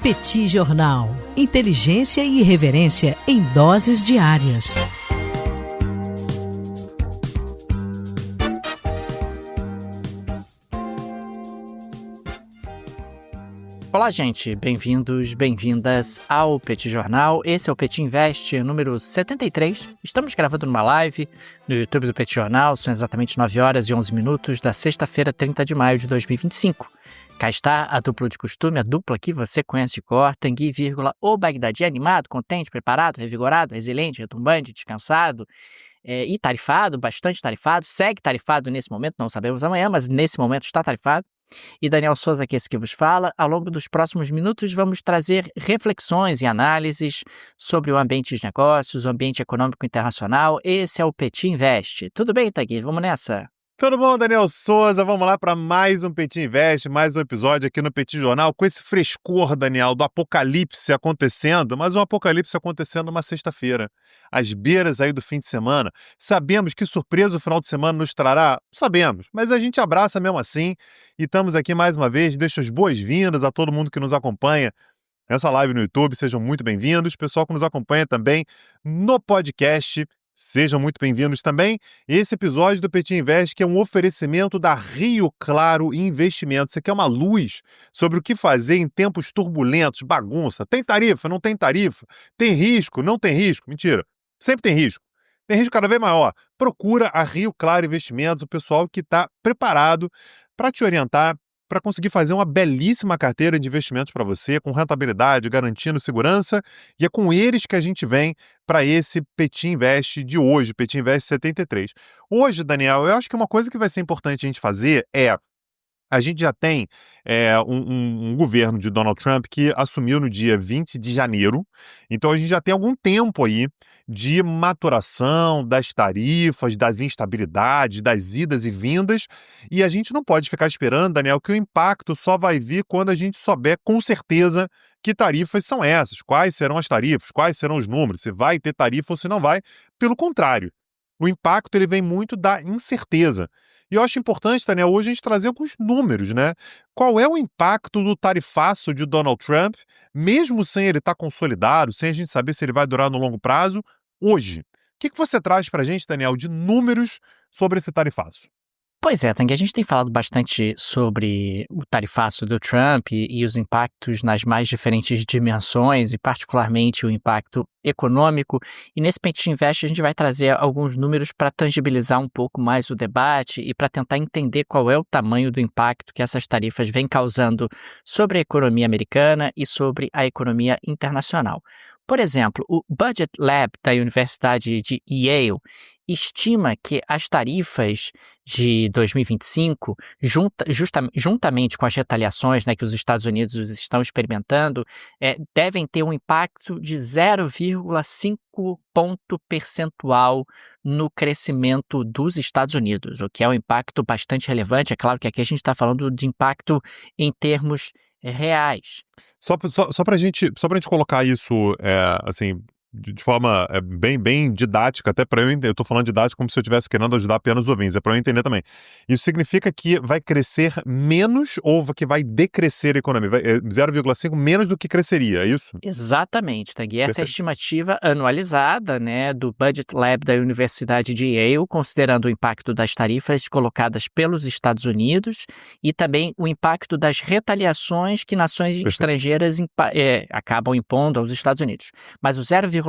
Petit Jornal. Inteligência e irreverência em doses diárias. Olá, gente. Bem-vindos, bem-vindas ao Petit Jornal. Esse é o Petit Invest número 73. Estamos gravando numa live no YouTube do Petit Jornal. São exatamente 9 horas e 11 minutos da sexta-feira, 30 de maio de 2025. Cá está a dupla de costume, a dupla que você conhece de cor, Tanguy, o Bagdadi, animado, contente, preparado, revigorado, resiliente, retumbante, descansado e tarifado, bastante tarifado, segue tarifado nesse momento, não sabemos amanhã, mas nesse momento está tarifado. E Daniel Souza, que é esse que vos fala. Ao longo dos próximos minutos vamos trazer reflexões e análises sobre o ambiente de negócios, o ambiente econômico internacional. Esse é o Petit Invest. Tudo bem, Tanguy? Vamos nessa? Tudo bom, Daniel Souza? Vamos lá para mais um Petit Invest, mais um episódio aqui no Petit Jornal, com esse frescor, Daniel, do apocalipse acontecendo, mas um apocalipse acontecendo numa sexta-feira, às beiras aí do fim de semana. Sabemos que surpresa o final de semana nos trará? Sabemos, mas a gente abraça mesmo assim e estamos aqui mais uma vez. Deixo as boas-vindas a todo mundo que nos acompanha nessa live no YouTube, sejam muito bem-vindos. Pessoal que nos acompanha também no podcast, sejam muito bem-vindos também. Esse episódio do Petit Invest, que é um oferecimento da Rio Claro Investimentos. Você quer uma luz sobre o que fazer em tempos turbulentos, bagunça? Tem tarifa, não tem tarifa? Tem risco, não tem risco? Mentira, sempre tem risco. Tem risco cada vez maior. Procura a Rio Claro Investimentos, o pessoal que está preparado para te orientar, para conseguir fazer uma belíssima carteira de investimentos para você, com rentabilidade, garantindo segurança, e é com eles que a gente vem para esse Petit Invest de hoje, Petit Invest 73. Hoje, Daniel, eu acho que uma coisa que vai ser importante a gente fazer é: a gente já tem um governo de Donald Trump que assumiu no dia 20 de janeiro, então a gente já tem algum tempo aí de maturação das tarifas, das instabilidades, das idas e vindas, e a gente não pode ficar esperando, Daniel, que o impacto só vai vir quando a gente souber com certeza que tarifas são essas, quais serão as tarifas, quais serão os números, se vai ter tarifa ou se não vai. Pelo contrário, o impacto ele vem muito da incerteza. E eu acho importante, Daniel, hoje a gente trazer alguns números, né? Qual é o impacto do tarifaço de Donald Trump, mesmo sem ele estar consolidado, sem a gente saber se ele vai durar no longo prazo, hoje? O que você traz para a gente, Daniel, de números sobre esse tarifaço? Pois é, Tanguy, a gente tem falado bastante sobre o tarifaço do Trump e os impactos nas mais diferentes dimensões, e particularmente o impacto econômico. E nesse Petit Invest a gente vai trazer alguns números para tangibilizar um pouco mais o debate e para tentar entender qual é o tamanho do impacto que essas tarifas vêm causando sobre a economia americana e sobre a economia internacional. Por exemplo, o Budget Lab da Universidade de Yale estima que as tarifas de 2025, juntamente com as retaliações, né, que os Estados Unidos estão experimentando, devem ter um impacto de 0,5 ponto percentual no crescimento dos Estados Unidos, o que é um impacto bastante relevante. É claro que aqui a gente está falando de impacto em termos reais. Só para a gente colocar isso assim, de forma bem didática, até para eu entender. Eu estou falando didática como se eu estivesse querendo ajudar apenas os ouvintes, é para eu entender também. Isso significa que vai crescer menos ou que vai decrescer a economia? 0,5 menos do que cresceria, é isso? Exatamente, Tanguy. Essa é a estimativa anualizada, né, do Budget Lab da Universidade de Yale, considerando o impacto das tarifas colocadas pelos Estados Unidos e também o impacto das retaliações que nações estrangeiras acabam impondo aos Estados Unidos. Mas o 0,8%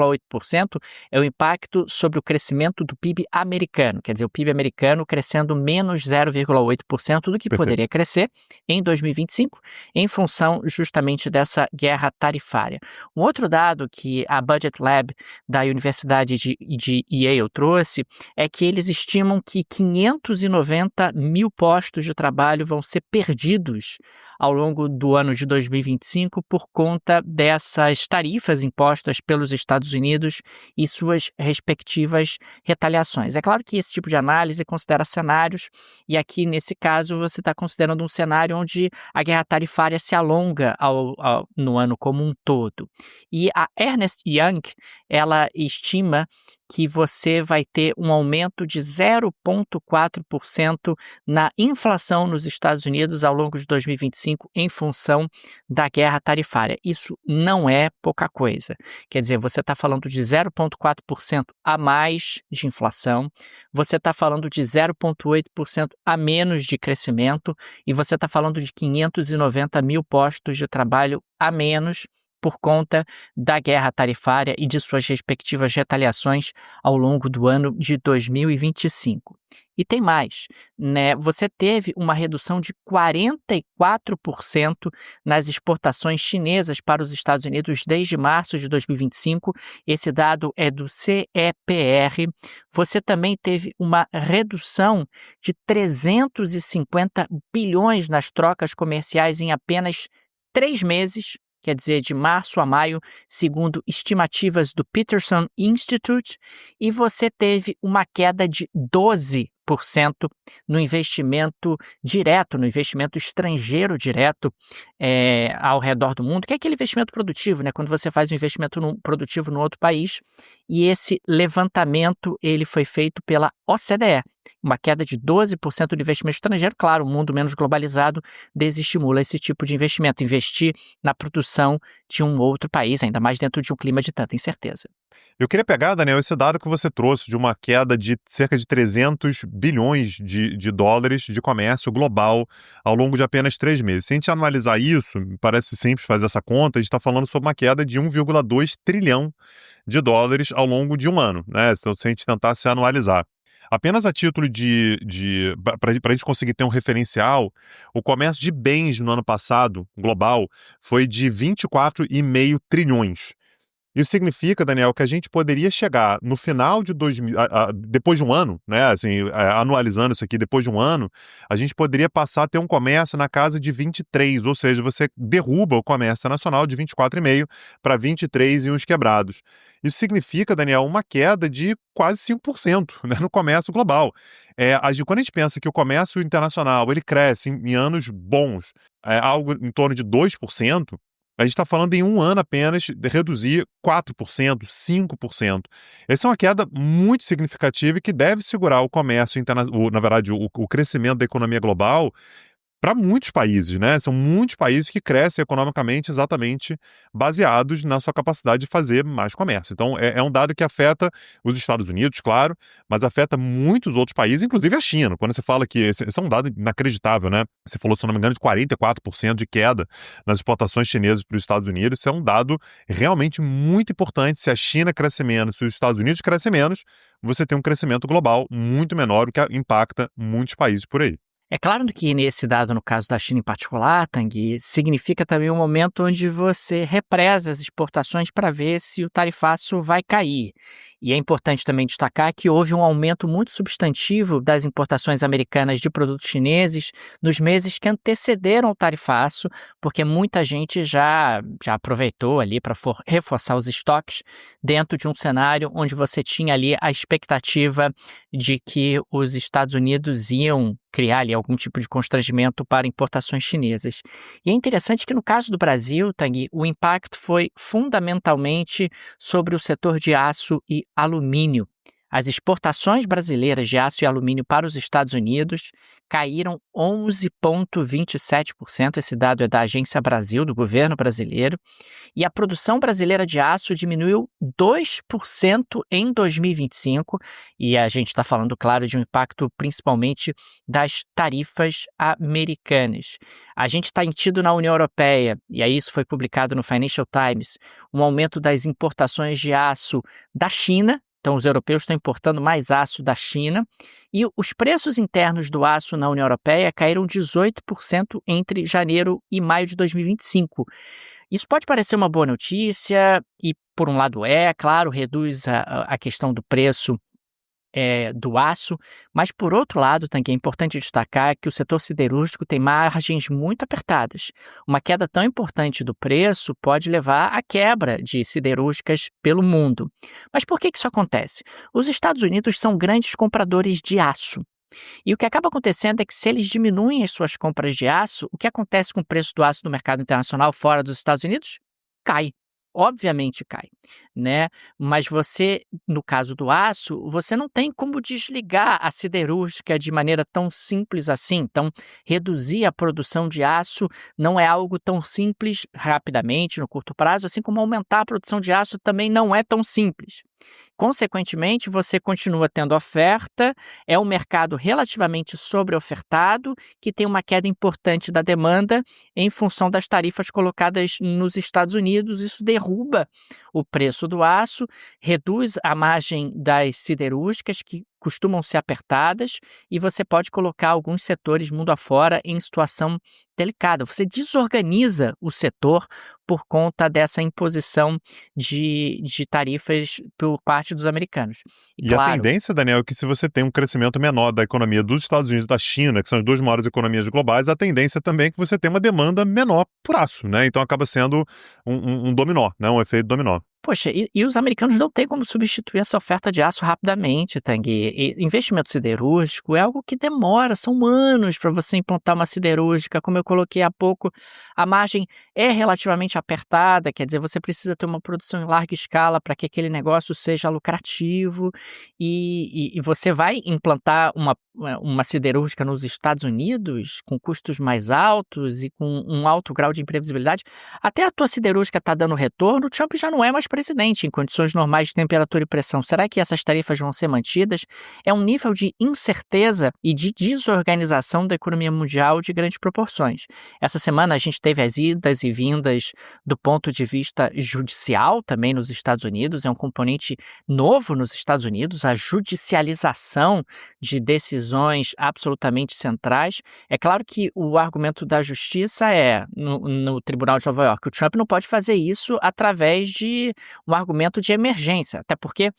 é o impacto sobre o crescimento do PIB americano, quer dizer, o PIB americano crescendo menos 0,8% do que poderia crescer em 2025, em função justamente dessa guerra tarifária. Um outro dado que a Budget Lab da Universidade de Yale trouxe é que eles estimam que 590 mil postos de trabalho vão ser perdidos ao longo do ano de 2025 por conta dessas tarifas impostas pelos Estados Unidos e suas respectivas retaliações. É claro que esse tipo de análise considera cenários, e aqui nesse caso você está considerando um cenário onde a guerra tarifária se alonga no ano como um todo. E a Ernst Young, ela estima que você vai ter um aumento de 0,4% na inflação nos Estados Unidos ao longo de 2025 em função da guerra tarifária. Isso não é pouca coisa. Quer dizer, você está falando de 0,4% a mais de inflação, você está falando de 0,8% a menos de crescimento e você está falando de 590 mil postos de trabalho a menos por conta da guerra tarifária e de suas respectivas retaliações ao longo do ano de 2025. E tem mais, né? Você teve uma redução de 44% nas exportações chinesas para os Estados Unidos desde março de 2025. Esse dado é do CEPR. Você também teve uma redução de 350 bilhões nas trocas comerciais em apenas 3 meses. Quer dizer, de março a maio, segundo estimativas do Peterson Institute, e você teve uma queda de 12% no investimento direto, no investimento estrangeiro direto ao redor do mundo, que é aquele investimento produtivo, né? Quando você faz um investimento produtivo no outro país, e esse levantamento ele foi feito pela OCDE. Uma queda de 12% do investimento estrangeiro. Claro, o mundo menos globalizado desestimula esse tipo de investimento, investir na produção de um outro país, ainda mais dentro de um clima de tanta incerteza. Eu queria pegar, Daniel, esse dado que você trouxe de uma queda de cerca de 300 bilhões de dólares de comércio global ao longo de apenas 3 meses. Se a gente analisar isso, parece simples fazer essa conta, a gente está falando sobre uma queda de 1,2 trilhão de dólares ao longo de um ano, né? Então, se a gente tentar se anualizar. Apenas a título para a gente conseguir ter um referencial, o comércio de bens no ano passado, global, foi de 24,5 trilhões. Isso significa, Daniel, que a gente poderia chegar no final de depois de um ano, né, assim, anualizando isso aqui, depois de um ano, a gente poderia passar a ter um comércio na casa de 23, ou seja, você derruba o comércio nacional de 24,5 para 23 e uns quebrados. Isso significa, Daniel, uma queda de quase 5%, né, no comércio global. Quando a gente pensa que o comércio internacional ele cresce em anos bons, algo em torno de 2%, a gente está falando em um ano apenas de reduzir 4%, 5%. Essa é uma queda muito significativa e que deve segurar o comércio internacional, na verdade, o crescimento da economia global para muitos países, né? São muitos países que crescem economicamente exatamente baseados na sua capacidade de fazer mais comércio. Então, é um dado que afeta os Estados Unidos, claro, mas afeta muitos outros países, inclusive a China. Quando você fala que esse é um dado inacreditável, né? Você falou, se não me engano, de 44% de queda nas exportações chinesas para os Estados Unidos. Isso é um dado realmente muito importante. Se a China cresce menos, se os Estados Unidos crescem menos, você tem um crescimento global muito menor, o que impacta muitos países por aí. É claro que nesse dado, no caso da China em particular, Tanguy, significa também um momento onde você represa as exportações para ver se o tarifaço vai cair. E é importante também destacar que houve um aumento muito substantivo das importações americanas de produtos chineses nos meses que antecederam o tarifaço, porque muita gente já aproveitou ali para reforçar os estoques dentro de um cenário onde você tinha ali a expectativa de que os Estados Unidos iam criar ali algum tipo de constrangimento para importações chinesas. E é interessante que no caso do Brasil, Tanguy, o impacto foi fundamentalmente sobre o setor de aço e alumínio. As exportações brasileiras de aço e alumínio para os Estados Unidos caíram 11,27%, esse dado é da Agência Brasil, do governo brasileiro, e a produção brasileira de aço diminuiu 2% em 2025, e a gente está falando, claro, de um impacto principalmente das tarifas americanas. A gente está tido na União Europeia, e aí isso foi publicado no Financial Times, um aumento das importações de aço da China. Então, os europeus estão importando mais aço da China e os preços internos do aço na União Europeia caíram 18% entre janeiro e maio de 2025. Isso pode parecer uma boa notícia e, por um lado, claro, reduz a questão do preço do aço, mas por outro lado também é importante destacar que o setor siderúrgico tem margens muito apertadas. Uma queda tão importante do preço pode levar à quebra de siderúrgicas pelo mundo. Mas por que isso acontece? Os Estados Unidos são grandes compradores de aço. E o que acaba acontecendo é que se eles diminuem as suas compras de aço, o que acontece com o preço do aço no mercado internacional fora dos Estados Unidos? Cai. obviamente cai, né? Mas você, no caso do aço, você não tem como desligar a siderúrgica de maneira tão simples assim. Então, reduzir a produção de aço não é algo tão simples rapidamente, no curto prazo, assim como aumentar a produção de aço também não é tão simples. Consequentemente, você continua tendo oferta, é um mercado relativamente sobreofertado, que tem uma queda importante da demanda em função das tarifas colocadas nos Estados Unidos. Isso derruba o preço do aço, reduz a margem das siderúrgicas, que costumam ser apertadas, e você pode colocar alguns setores mundo afora em situação delicada. Você desorganiza o setor por conta dessa imposição de tarifas por parte dos americanos. E claro, a tendência, Daniel, é que se você tem um crescimento menor da economia dos Estados Unidos e da China, que são as duas maiores economias globais, a tendência também é que você tenha uma demanda menor por aço, né? Então acaba sendo um dominó, né? Um efeito dominó. Poxa, e os americanos não têm como substituir essa oferta de aço rapidamente, Tanguy. Investimento siderúrgico é algo que demora, são anos para você implantar uma siderúrgica. Como eu coloquei há pouco, a margem é relativamente apertada, quer dizer, você precisa ter uma produção em larga escala para que aquele negócio seja lucrativo, e você vai implantar uma siderúrgica nos Estados Unidos com custos mais altos e com um alto grau de imprevisibilidade. Até a tua siderúrgica está dando retorno, o Trump já não é mais presidente em condições normais de temperatura e pressão. Será que essas tarifas vão ser mantidas? É um nível de incerteza e de desorganização da economia mundial de grandes proporções. Essa semana a gente teve as idas e vindas do ponto de vista judicial também nos Estados Unidos, é um componente novo nos Estados Unidos, a judicialização de decisões absolutamente centrais. É claro que o argumento da justiça no Tribunal de Nova York, o Trump não pode fazer isso através de um argumento de emergência, até porque,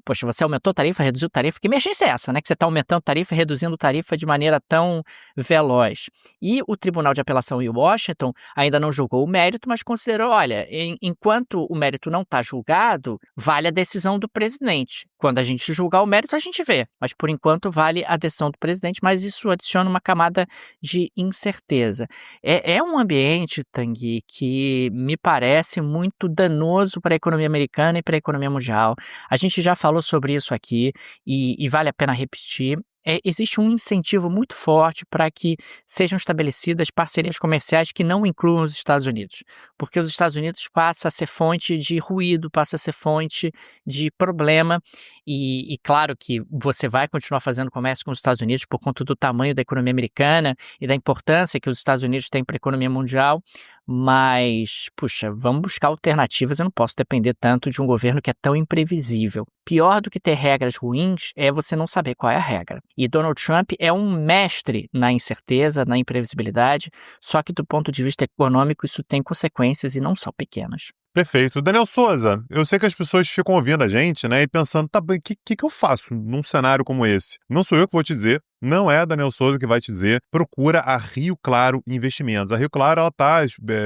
poxa, você aumentou tarifa, reduziu tarifa, que emergência é essa, né? Que você está aumentando tarifa e reduzindo tarifa de maneira tão veloz. E o Tribunal de Apelação em Washington ainda não julgou o mérito, mas considerou, olha, enquanto o mérito não está julgado, vale a decisão do presidente. Quando a gente julgar o mérito, a gente vê, mas por enquanto vale a decisão do presidente, mas isso adiciona uma camada de incerteza. É um ambiente, Tanguy, que me parece muito danoso para a economia americana e para a economia mundial. A gente já falou sobre isso aqui e vale a pena repetir. Existe um incentivo muito forte para que sejam estabelecidas parcerias comerciais que não incluam os Estados Unidos, porque os Estados Unidos passa a ser fonte de ruído, passa a ser fonte de problema, e claro que você vai continuar fazendo comércio com os Estados Unidos por conta do tamanho da economia americana e da importância que os Estados Unidos têm para a economia mundial, mas, puxa, vamos buscar alternativas. Eu não posso depender tanto de um governo que é tão imprevisível. Pior do que ter regras ruins é você não saber qual é a regra. E Donald Trump é um mestre na incerteza, na imprevisibilidade, só que do ponto de vista econômico isso tem consequências e não são pequenas. Perfeito. Daniel Souza, eu sei que as pessoas ficam ouvindo a gente, né, e pensando, tá bem, o que eu faço num cenário como esse? Não sou eu que vou te dizer, não é a Daniel Souza que vai te dizer, procura a Rio Claro Investimentos. A Rio Claro, ela está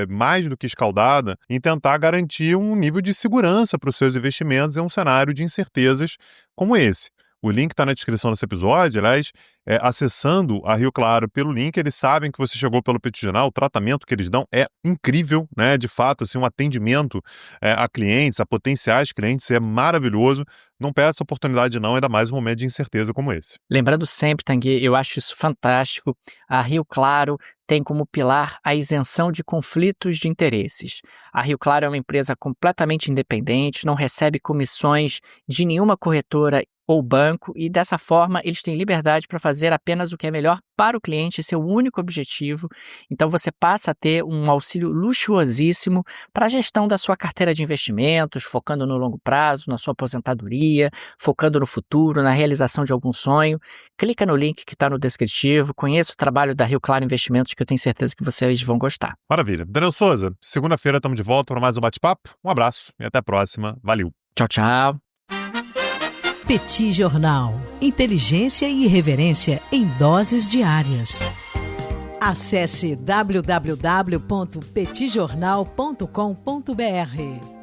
mais do que escaldada em tentar garantir um nível de segurança para os seus investimentos em um cenário de incertezas como esse. O link está na descrição desse episódio, aliás, acessando a Rio Claro pelo link, eles sabem que você chegou pelo Petit Jornal, o tratamento que eles dão é incrível, né? De fato, assim, um atendimento a clientes, a potenciais clientes, é maravilhoso. Não perde essa oportunidade não, ainda mais um momento de incerteza como esse. Lembrando sempre, Tanguy, eu acho isso fantástico, a Rio Claro tem como pilar a isenção de conflitos de interesses. A Rio Claro é uma empresa completamente independente, não recebe comissões de nenhuma corretora ou banco, e dessa forma eles têm liberdade para fazer apenas o que é melhor para o cliente, esse é o único objetivo. Então você passa a ter um auxílio luxuosíssimo para a gestão da sua carteira de investimentos, focando no longo prazo, na sua aposentadoria, focando no futuro, na realização de algum sonho. Clica no link que está no descritivo, conheça o trabalho da Rio Claro Investimentos, que eu tenho certeza que vocês vão gostar. Maravilha. Daniel Souza, segunda-feira estamos de volta para mais um bate-papo. Um abraço e até a próxima. Valeu. Tchau, tchau. Petit Jornal. Inteligência e irreverência em doses diárias. Acesse www.petitjornal.com.br.